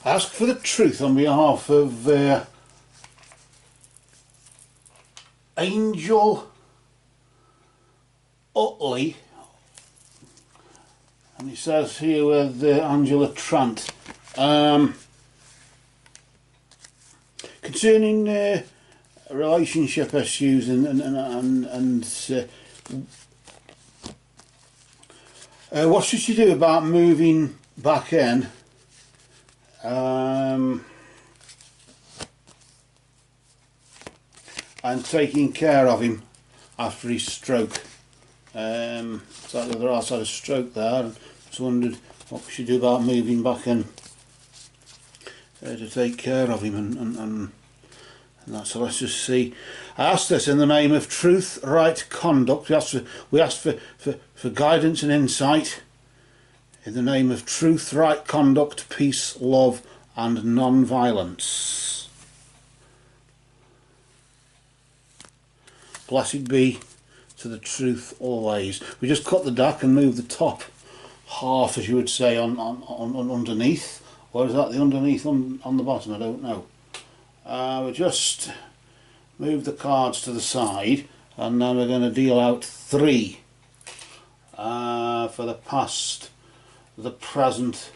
I ask for the truth on behalf of Angel Utley, and it says here with Angela Trant, concerning relationship issues and what should she do about moving back in and taking care of him after his stroke. So there has had a stroke there, and just wondered what we should do about moving back in to take care of him, and that's, so let's just see. I asked this in the name of truth, right conduct. We asked for guidance and insight in the name of truth, right conduct, peace, love and non-violence. Blessed be to the truth always. We just cut the deck and move the top half, as you would say, on underneath. Or is that the underneath on the bottom? I don't know. We just move the cards to the side, and then we're going to deal out 3 for the past, the present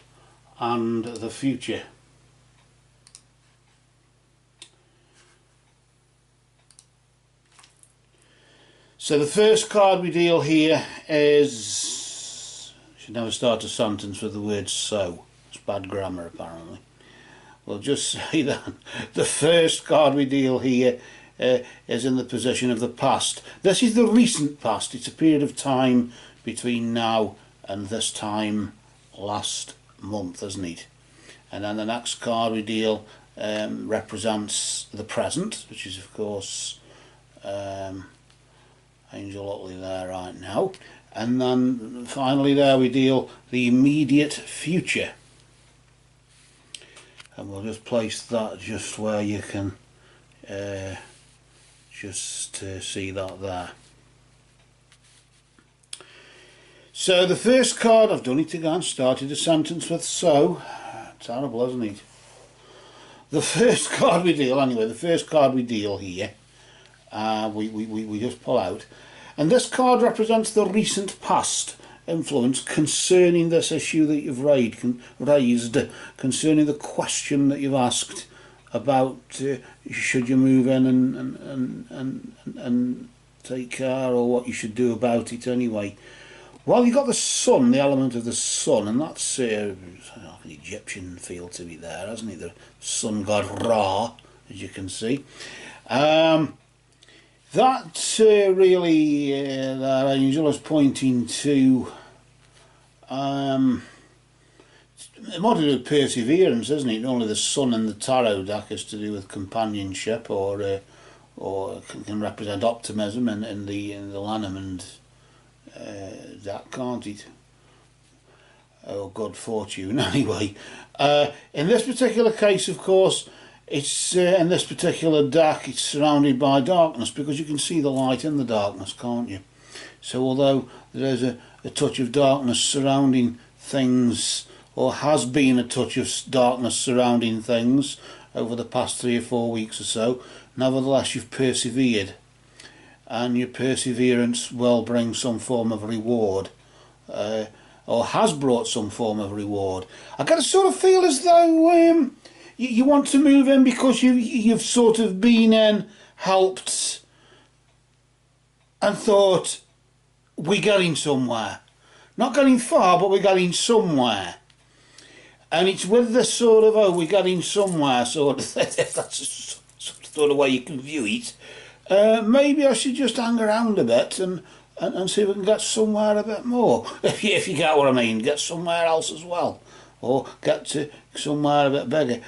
and the future. So the first card we deal here is, you should never start a sentence with the word so. It's bad grammar apparently. We'll just say that the first card we deal here is in the position of the past. This is the recent past. It's a period of time between now and this time last month, isn't it? And then the next card we deal represents the present, which is of course Angel Utley there right now. And then finally there we deal the immediate future. And we'll just place that just where you can see that there. So the first card, I've done it again, started a sentence with so. Terrible, isn't it? The first card we deal, anyway, the first card we deal here, we just pull out. And this card represents the recent past influence concerning this issue that you've raised concerning the question that you've asked about should you move in and take care, or what you should do about it anyway. Well, you've got the sun, the element of the sun, and that's like an Egyptian feel to it there, hasn't it? The sun god Ra, as you can see. That really, that angel is pointing to more to do with perseverance, isn't it? Only the sun in the tarot deck is to do with companionship, or can represent optimism in the Lanham deck, can't it? Or good fortune, anyway. In this particular case, of course, it's in this particular deck, it's surrounded by darkness, because you can see the light in the darkness, can't you? So although there is a touch of darkness surrounding things, or has been a touch of darkness surrounding things over the past 3 or 4 weeks or so, nevertheless you've persevered, and your perseverance will bring some form of reward, or has brought some form of reward. I get a sort of feel as though you want to move in because you've sort of been in, helped, and thought, we're getting somewhere. Not getting far, but we're getting somewhere. And it's with this sort of, oh, we're getting somewhere sort of, if that's the sort of way you can view it, maybe I should just hang around a bit and see if we can get somewhere a bit more. If you get what I mean, get somewhere else as well. Or get to somewhere a bit bigger.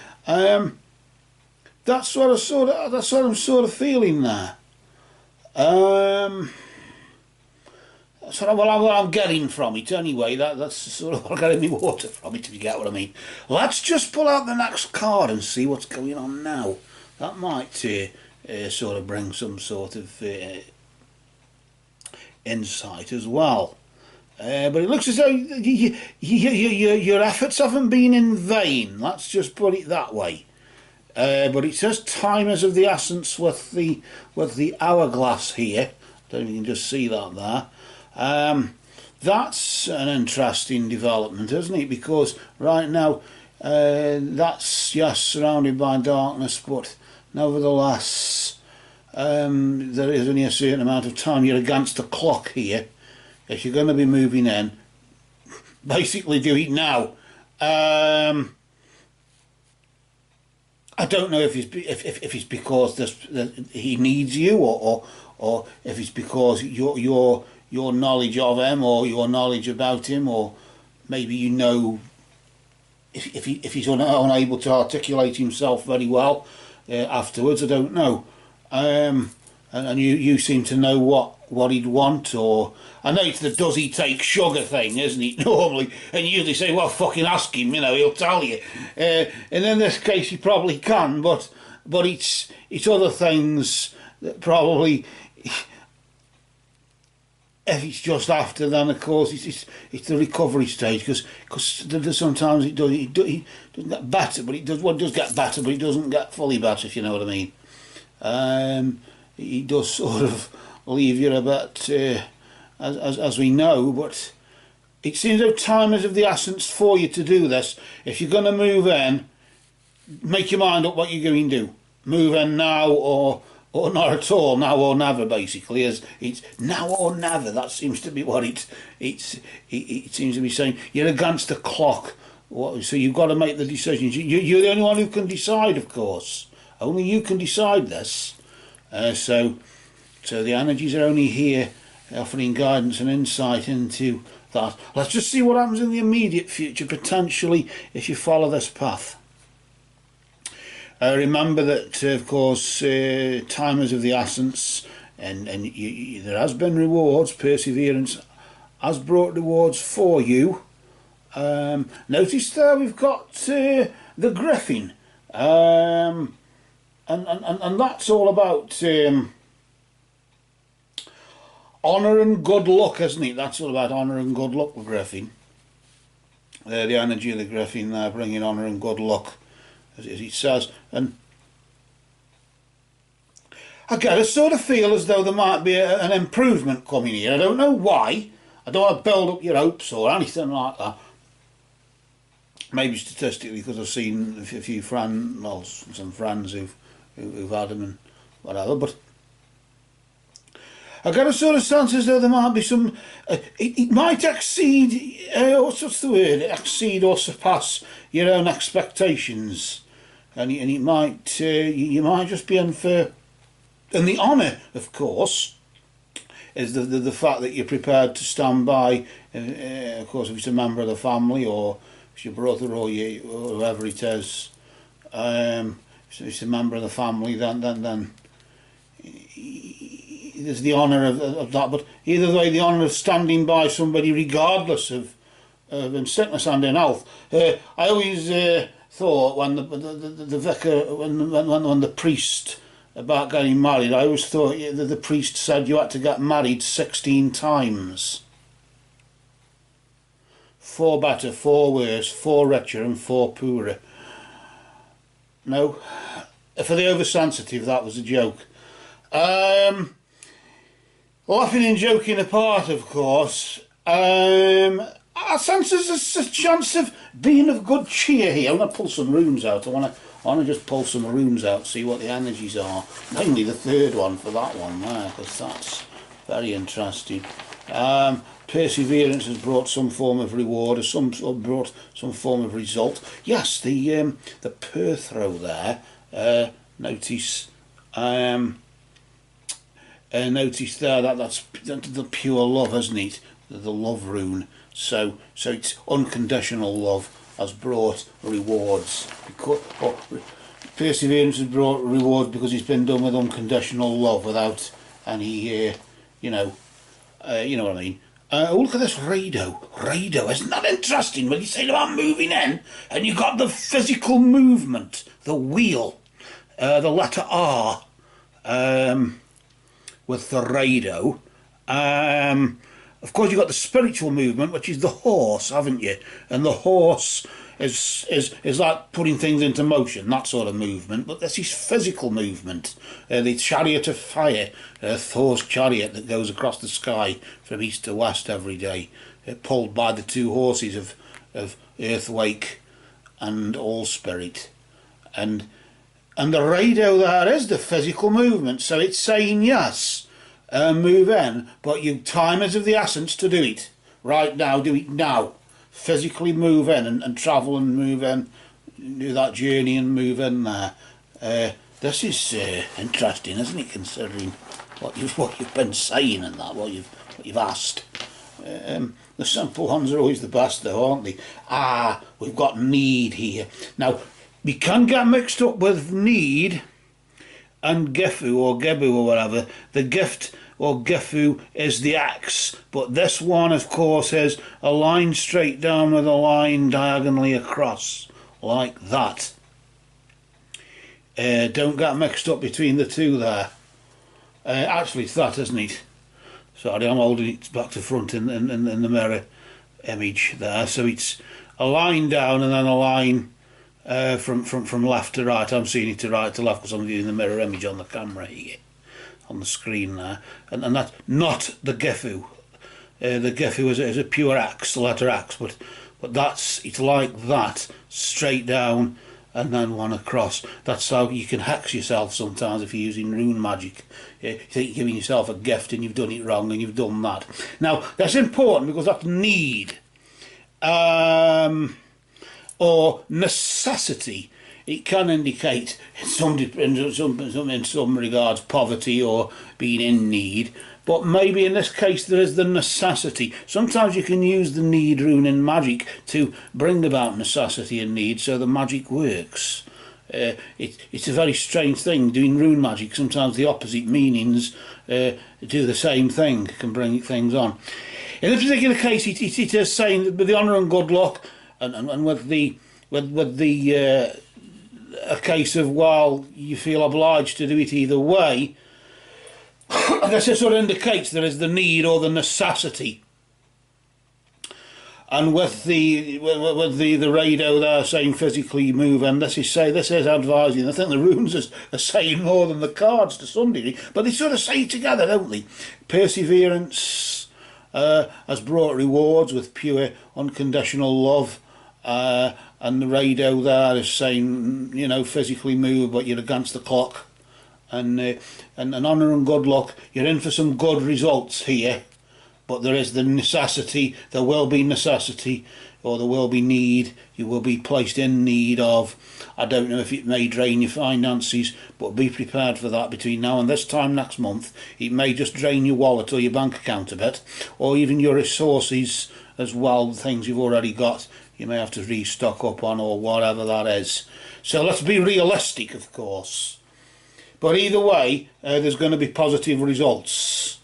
That's what I'm sort of feeling there. That's what I'm getting from it anyway. That's sort of what I'm getting my water from it, if you get what I mean. Let's just pull out the next card and see what's going on now. That might sort of bring some sort of insight as well. But it looks as though your efforts haven't been in vain. Let's just put it that way. But it says time is of the essence with the hourglass here. I don't know if you can just see that there. That's an interesting development, isn't it? Because right now that's, yes, surrounded by darkness, but nevertheless there is only a certain amount of time. You're against the clock here. If you're going to be moving in, basically do it now. I don't know if it's because he needs you, or if it's because your knowledge of him, or your knowledge about him, or maybe you know if he's unable to articulate himself very well afterwards. I don't know. And you seem to know what he'd want, or I know it's the does he take sugar thing, isn't it, normally, and you usually say, well, fucking ask him, you know, he'll tell you. And in this case he probably can, but it's other things that probably, if it's just after, then of course it's the recovery stage, because sometimes he doesn't get better, but it does get better, but it doesn't get fully better, if you know what I mean. He does sort of leave you a bit, as we know, but it seems like time is of the essence for you to do this. If you're going to move in, make your mind up what you're going to do. Move in now or not at all, now or never, basically. It's now or never. That seems to be what it seems to be saying. You're against the clock, so you've got to make the decisions. You're the only one who can decide, of course. Only you can decide this. So the energies are only here offering guidance and insight into that. Let's just see what happens in the immediate future, potentially, if you follow this path. Remember that, of course, time is of the essence, and there has been rewards. Perseverance has brought rewards for you. Notice there we've got the griffin. And that's all about honour and good luck, isn't it? That's all about honour and good luck with Griffin. The energy of the Griffin there, bringing honour and good luck, as it says. And I get a sort of feel as though there might be an improvement coming here. I don't know why. I don't want to build up your hopes or anything like that. Maybe statistically, because I've seen a few friends, well, some friends who've had them and whatever, but I get a sort of sense as though there might be some, it might exceed, what's the word, exceed or surpass your own expectations, and it might, you might just be unfair. And the honour, of course, is the fact that you're prepared to stand by, of course, if it's a member of the family, or if it's your brother, or whoever it is, if it's a member of the family, then there's the honour of that. But either way, the honour of standing by somebody regardless of in sickness and in health. I always thought when the vicar, when the priest about getting married, I always thought that the priest said you had to get married 16 times. 4 better, 4 worse, 4 richer and 4 poorer. No, for the oversensitive, that was a joke. Laughing and joking apart, of course, I sense there's a chance of being of good cheer here. I'm going to pull some runes out. I want to just pull some runes out, see what the energies are. Mainly the third one for that one there, because that's very interesting. Perseverance has brought some form of reward, or brought some form of result. Yes, the Perth row there. Notice there that's the pure love, isn't it? The love rune. So it's unconditional love has brought rewards. Perseverance has brought rewards because it's been done with unconditional love, without any, you know what I mean. Look at this Rado, isn't that interesting? When you say about moving in, and you got the physical movement, the wheel, the letter R, with the Rado, of course, you've got the spiritual movement, which is the horse, haven't you? And the horse is like putting things into motion, that sort of movement. But this is physical movement. The chariot of fire, Thor's chariot that goes across the sky from east to west every day, pulled by the two horses of Earth, Wake and All Spirit. And the radio there is the physical movement, so it's saying yes, move in, but time is of the essence to do it. Right now, do it now. Physically move in and travel and move in, do that journey and move in there. This is interesting, isn't it, considering what you've been saying and that, what you've asked. The simple ones are always the best though, aren't they? We've got need here. Now, we can get mixed up with need and Gifu or Gebu or whatever. The gift or Gifu is the axe, but this one of course is a line straight down with a line diagonally across, like that. Don't get mixed up between the two there. Actually it's that, isn't it? Sorry, I'm holding it back to front in the mirror image there. So it's a line down and then a line from left to right. I'm seeing it to right to left because I'm viewing the mirror image on the camera here, on the screen there. And that's not the Gifu. The Gifu is a pure axe, the letter axe, but it's like that, straight down and then one across. That's how you can hex yourself sometimes if you're using rune magic. You think you're giving yourself a gift and you've done it wrong and you've done that. Now that's important because that's need or necessity. It can indicate in some regards poverty or being in need, but maybe in this case there is the necessity. Sometimes you can use the need rune in magic to bring about necessity and need so the magic works. It's a very strange thing doing rune magic. Sometimes the opposite meanings do the same thing, can bring things on. In this particular case it is saying that with the honour and good luck and with the a case of, well, you feel obliged to do it either way. I guess it sort of indicates there is the need or the necessity. And with the radio there saying physically move, and this is advising. I think the runes are saying more than the cards to some degree, but they sort of say it together, don't they? Perseverance has brought rewards with pure unconditional love. And the radio there is saying, you know, physically move, but you're against the clock. And honour and good luck, you're in for some good results here, but there is the necessity, there will be necessity, or there will be need, you will be placed in need of. I don't know if it may drain your finances, but be prepared for that between now and this time next month. It may just drain your wallet or your bank account a bit, or even your resources as well, things you've already got. You may have to restock up on or whatever that is. So let's be realistic, of course. But either way, there's going to be positive results.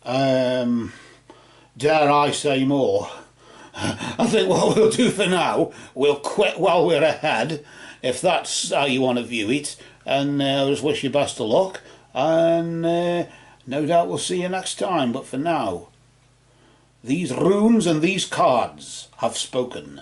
Dare I say more? I think what we'll do for now, we'll quit while we're ahead, if that's how you want to view it. And I just wish you best of luck. And no doubt we'll see you next time. But for now, these runes and these cards have spoken.